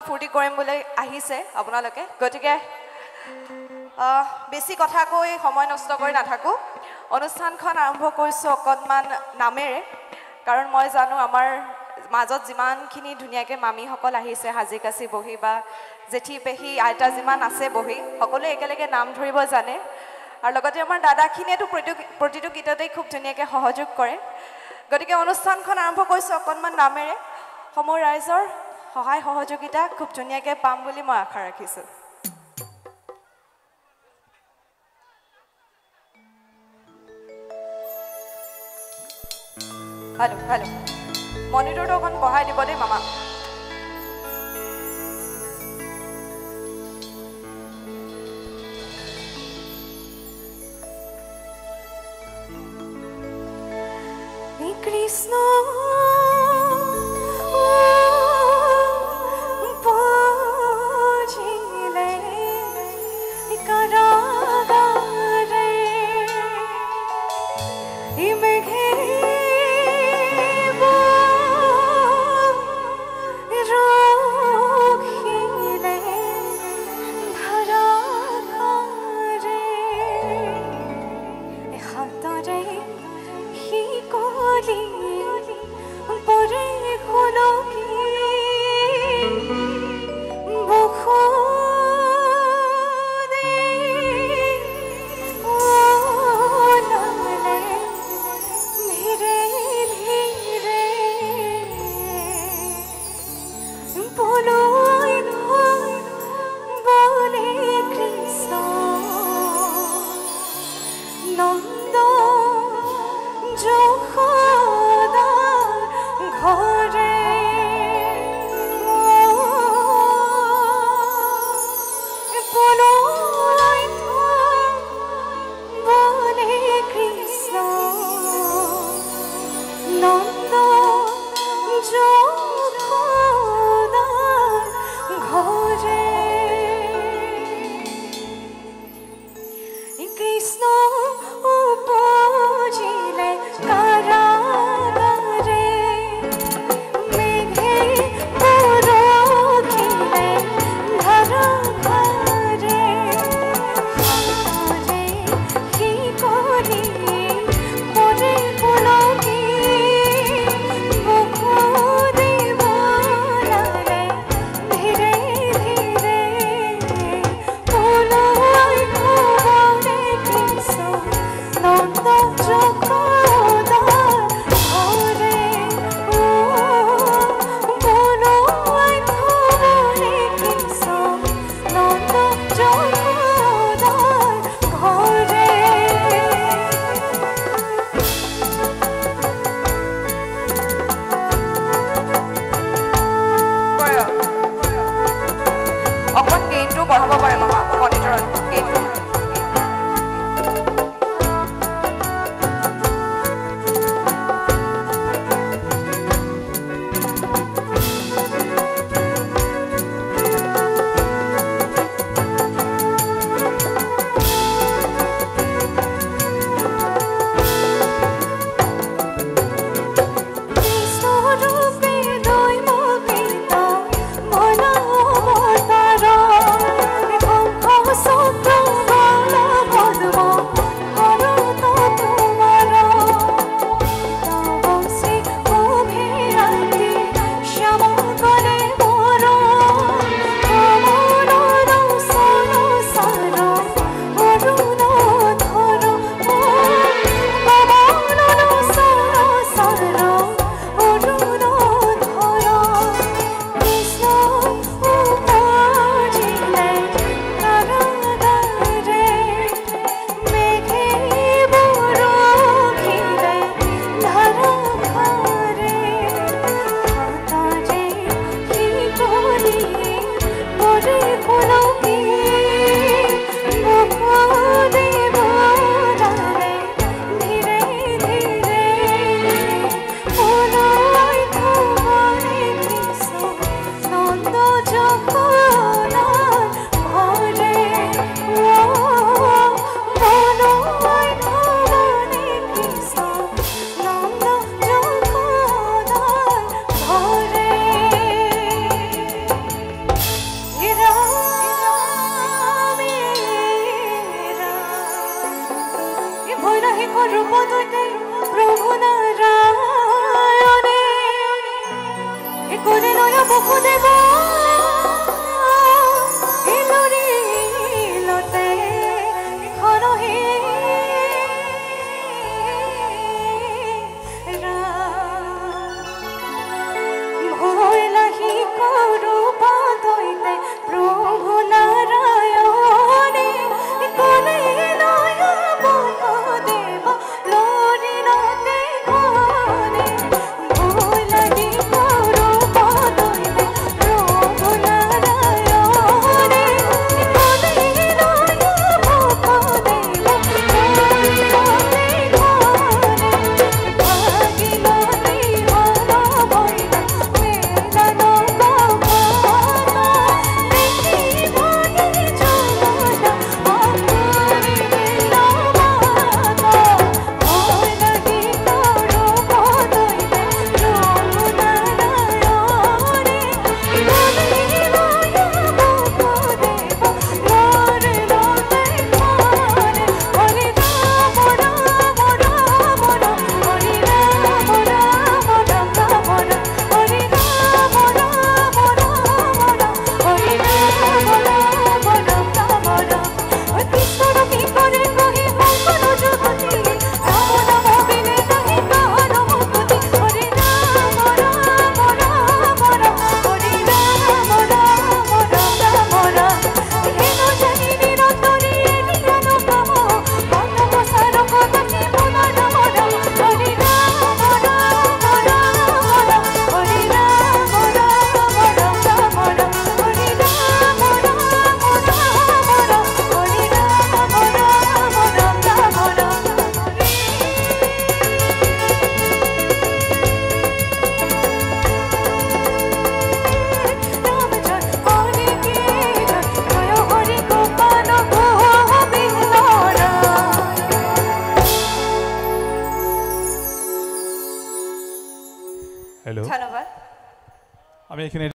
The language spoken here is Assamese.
ফূৰ্তি কৰিম বুলি আহিছে আপোনালোকে গতিকে বেছি কথা কৈ সময় নষ্ট কৰি নাথাকো অনুষ্ঠানখন আৰম্ভ কৰিছো অকনমান নামেৰে কাৰণ মই জানো আমাৰ মাজত যিমানখিনি ধুনীয়াকৈ মামীসকল আহিছে হাজি কাছি বহি বা জেঠি পেহী আইতা যিমান আছে বহি সকলোৱে একেলগে নাম ধৰিব জানে আৰু লগতে আমাৰ দাদাখিনিয়েতো প্ৰতিটো গীততেই খুব ধুনীয়াকৈ সহযোগ কৰে গতিকে অনুষ্ঠানখন আৰম্ভ কৰিছো অকনমান নামেৰে সমূহ ৰাইজৰ সহায় সহযোগিতা খুব ধুনীয়াকৈ পাম বুলি মই আশা ৰাখিছো हेलो हेलो मॉनिटर तो कौन बहाय দিব দে মামা কৃষ্ণ রূপ দুইতে প্রভু নারায়ণে করে নয় বহুদেব লতে হরহে ভয় লাহি রূপ দুইতে প্রভু নারায়ণে করে নয় বহুদেব লরি লতে ঘরে ভয় লাহি রূপ দুইতে প্রভু নারায়ণে করে নয় বহুদেব লরি লতে ঘরে ভাগিলতি হল বইলা মেলানো বাবা দেখি ভাগি চলনা অন্তরে মেলা মাতা ভয় লাগি রূপ দুইতে প্রভু নারায়ণে করে নয় বহুদেব লরি লতে ঘরে হরি রাম রাম রাম রাম হরি রাম রাম রাম রাম হরি রাম রাম রাম রাম হরি রাম রাম রাম রাম কৃষ্ণ কি করে কহি মঙ্গল জগতি রাম নাম বিনে নাহি কাহার মুক্তি হরি রাম রাম রাম রাম হরি রাম রাম রাম রাম হেন জানি নিরন্তরে নিয়ানো কাম মানব সারক তাকে মন রাম রাম হরি রাম রাম রাম রাম হরি রাম রাম রাম রাম হরি রাম রাম রাম রাম হরি রাম রাম হ্যালো ধন্যবাদ আমি এখানে